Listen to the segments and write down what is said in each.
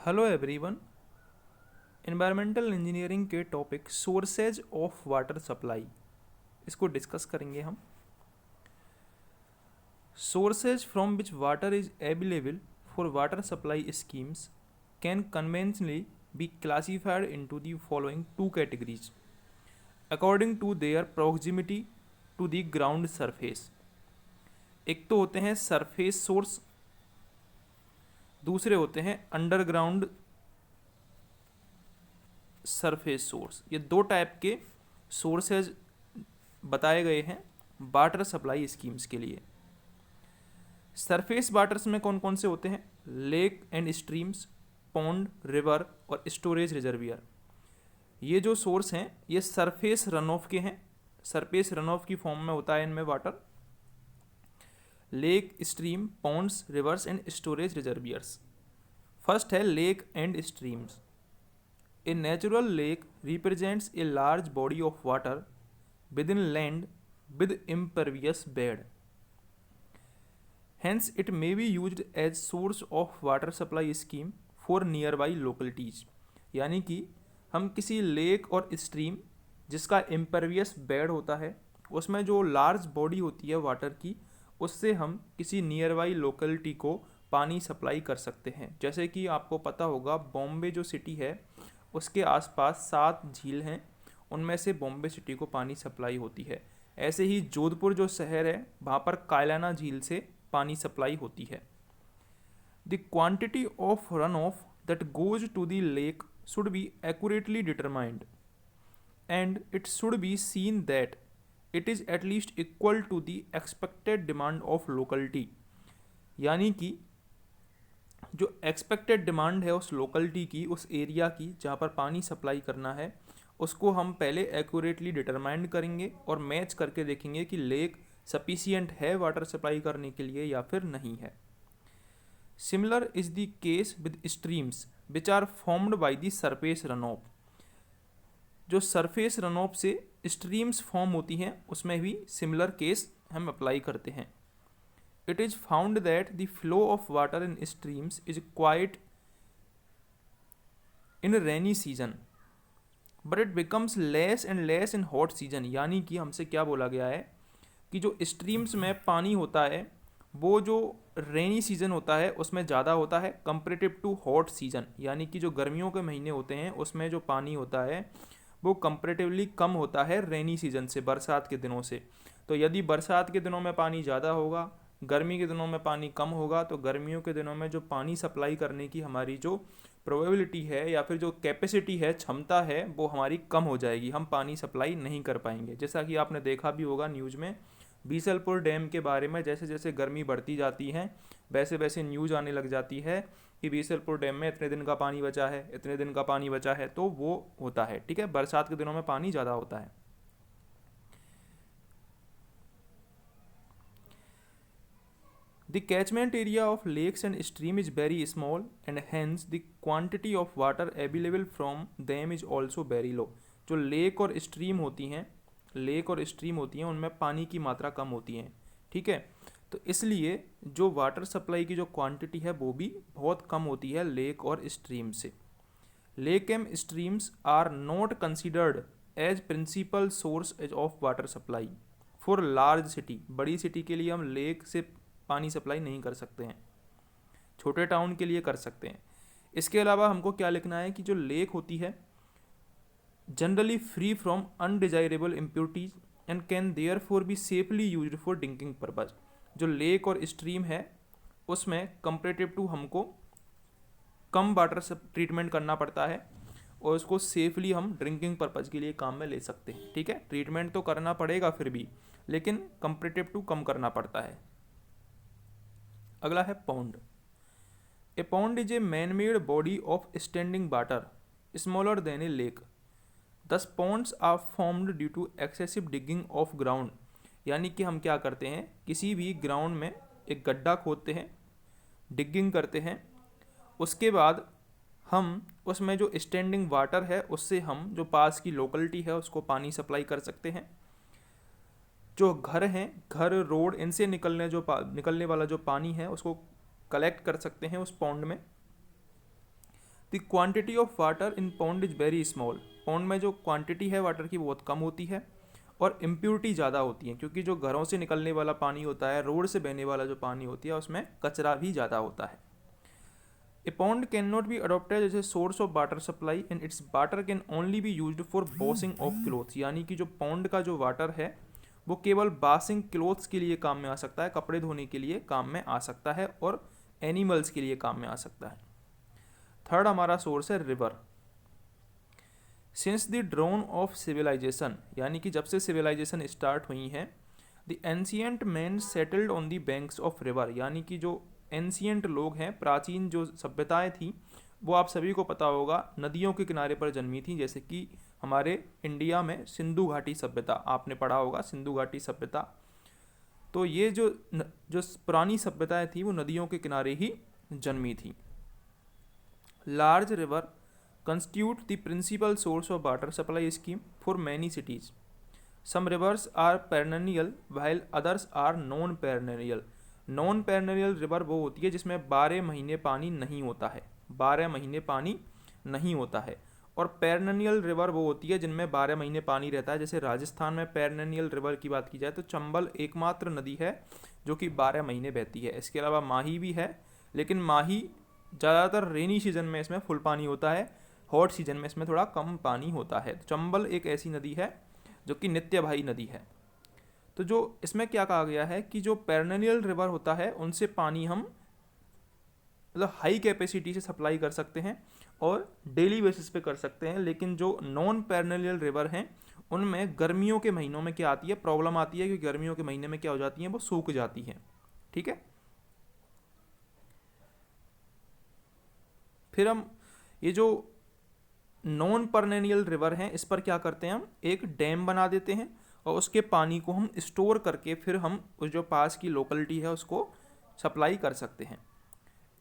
Hello everyone. Environmental engineering के topic sources of water supply इसको discuss करेंगे हम। Sources from which water is available for water supply schemes can conventionally be classified into the following two categories according to their proximity to the ground surface. एक तो होते हैं surface source, दूसरे होते हैं अंडरग्राउंड सरफेस सोर्स। ये दो type के सोर्सेज बताए गए हैं वाटर सप्लाई स्कीम्स के लिए। सरफेस वाटर्स में कौन कौन से होते हैं? Lake and streams, pond, river और स्टोरेज रिजर्वियर। ये जो सोर्स हैं ये सरफेस रन ऑफ के हैं। सरफेस रन ऑफ की फॉर्म में होता है इनमें water. Lake, stream, ponds, rivers and storage reservoirs. First है lake and streams. A natural lake represents a large body of water within land with impervious bed. Hence, it may be used as source of water supply scheme for nearby localities. यानी कि हम किसी lake और stream जिसका impervious bed होता है उसमें जो लार्ज बॉडी होती है वाटर की, उससे हम किसी नियर बाई लोकेलिटी को पानी सप्लाई कर सकते हैं। जैसे कि आपको पता होगा बॉम्बे जो सिटी है उसके आसपास 7 झील हैं, उनमें से बॉम्बे सिटी को पानी सप्लाई होती है। ऐसे ही जोधपुर जो शहर है वहाँ पर कायलाना झील से पानी सप्लाई होती है। The quantity of run off that goes to the lake should be accurately determined and it should be seen that it is at least equal to the expected demand of locality. यानी कि जो expected demand है उस locality की, उस area की जहाँ पर पानी सप्लाई करना है, उसको हम पहले एक्यूरेटली डिटरमाइन करेंगे और मैच करके देखेंगे कि लेक सफिशिएंट है वाटर सप्लाई करने के लिए या फिर नहीं है। Similar is the case with streams which are formed by the surface run off. जो सरफेस रन ऑफ से स्ट्रीम्स फॉर्म होती हैं उसमें भी सिमिलर केस हम अप्लाई करते हैं। It is found that the flow of water in streams is quite in rainy season but it becomes less and less in hot season. यानी कि हमसे क्या बोला गया है कि जो स्ट्रीम्स में पानी होता है वो जो रेनी सीजन होता है उसमें ज़्यादा होता है कंपेरेटिव टू हॉट सीजन। यानी कि जो गर्मियों के महीने होते हैं उसमें जो पानी होता है वो कंपेरेटिवली कम होता है रेनी सीजन से, बरसात के दिनों से। तो यदि बरसात के दिनों में पानी ज़्यादा होगा, गर्मी के दिनों में पानी कम होगा, तो गर्मियों के दिनों में जो पानी सप्लाई करने की हमारी जो प्रोबेबिलिटी है या फिर जो कैपेसिटी है, क्षमता है, वो हमारी कम हो जाएगी, हम पानी सप्लाई नहीं कर पाएंगे। जैसा कि आपने देखा भी होगा न्यूज़ में बीसलपुर डैम के बारे में, जैसे जैसे गर्मी बढ़ती जाती है वैसे वैसे न्यूज़ आने लग जाती है कि बीसलपुर डैम में इतने दिन का पानी बचा है, इतने दिन का पानी बचा है। तो वो होता है, ठीक है, बरसात के दिनों में पानी ज़्यादा होता है। The catchment area of lakes and stream is very small and hence the quantity of water available from them is also very low. जो लेक और स्ट्रीम होती हैं, लेक और स्ट्रीम होती हैं उनमें पानी की मात्रा कम होती है, ठीक है। तो इसलिए जो वाटर सप्लाई की जो क्वांटिटी है वो भी बहुत कम होती है लेक और स्ट्रीम से। Lake and streams are not considered as principal source of water supply for large city. बड़ी सिटी के लिए हम लेक से पानी सप्लाई नहीं कर सकते हैं, छोटे टाउन के लिए कर सकते हैं। इसके अलावा हमको क्या लिखना है कि जो लेक होती है generally free from undesirable impurities and can therefore be safely use for drinking purpose. जो लेक और स्ट्रीम है उसमें कंपेरेटिव टू हमको कम वाटर ट्रीटमेंट करना पड़ता है और उसको सेफली हम ड्रिंकिंग पर्पज़ के लिए काम में ले सकते हैं, ठीक है। ट्रीटमेंट तो करना पड़ेगा फिर भी, लेकिन कंपेरेटिव टू कम करना पड़ता है। अगला है pond. A pond is a man made body of standing water smaller than a lake. These ponds are formed due to excessive digging of ground. यानी कि हम क्या करते हैं, किसी भी ग्राउंड में एक गड्ढा खोदते हैं, डिगिंग करते हैं, उसके बाद हम उसमें जो स्टैंडिंग वाटर है उससे हम जो पास की लोकेलिटी है उसको पानी सप्लाई कर सकते हैं। जो घर हैं, घर, रोड, इनसे निकलने वाला जो पानी है उसको कलेक्ट कर सकते हैं उस पॉन्ड में। The quantity of water in pond is very small, pond में जो क्वांटिटी है वाटर की बहुत कम होती है और इम्प्योरिटी ज़्यादा होती है, क्योंकि जो घरों से निकलने वाला पानी होता है, रोड से बहने वाला जो पानी होती है, उसमें कचरा भी ज़्यादा होता है। A pond cannot be adopted as a source of water supply and its water can only be used for washing of clothes, यानी कि जो पॉन्ड का जो वाटर है वो केवल वॉशिंग क्लोथ्स के लिए काम में आ सकता है, कपड़े धोने के लिए काम में आ सकता है और एनिमल्स के लिए काम में आ सकता है। थर्ड हमारा सोर्स है river. Since the dawn of civilisation, यानी कि जब से सिविलाइजेशन स्टार्ट हुई है, the ancient man settled on the banks of river, यानी कि जो एंशियंट लोग हैं, प्राचीन जो सभ्यताएं थी, वो आप सभी को पता होगा नदियों के किनारे पर जन्मी थी। जैसे कि हमारे इंडिया में सिंधु घाटी सभ्यता, आपने पढ़ा होगा सिंधु घाटी सभ्यता। तो ये जो पुरानी सभ्यताएं थी वो नदियों के किनारे ही जन्मी थी। Large river constitute the principal source of water supply scheme for many cities. Some rivers are perennial while others are non-perennial. Non-perennial river वो होती है जिसमें 12 महीने पानी नहीं होता है, 12 महीने पानी नहीं होता है। और पेरेनियल रिवर वो होती है जिनमें 12 महीने पानी रहता है। जैसे राजस्थान में पेरेनियल रिवर की बात की जाए तो चंबल एकमात्र नदी है जो कि 12 महीने बहती है। इसके अलावा माही भी है, लेकिन माही ज़्यादातर रेनी सीजन में इसमें फुल पानी होता है, हॉट सीजन में इसमें थोड़ा कम पानी होता है। तो चंबल एक ऐसी नदी है जो कि नित्यवाही नदी है। तो जो इसमें क्या कहा गया है कि जो पेरेनियल रिवर होता है उनसे पानी हम मतलब हाई कैपेसिटी से सप्लाई कर सकते हैं और डेली बेसिस पे कर सकते हैं। लेकिन जो नॉन पेरेनियल रिवर हैं उनमें गर्मियों के महीनों में क्या आती है, प्रॉब्लम आती है कि गर्मियों के महीने में क्या हो जाती है, वो सूख जाती हैं। ठीक है, फिर हम ये जो नॉन पेरेनियल रिवर हैं इस पर क्या करते हैं, हम एक डैम बना देते हैं और उसके पानी को हम स्टोर करके फिर हम उस जो पास की लोकेलिटी है उसको सप्लाई कर सकते हैं।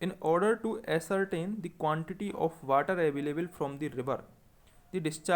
In order to ascertain the quantity of water available from the river, the discharge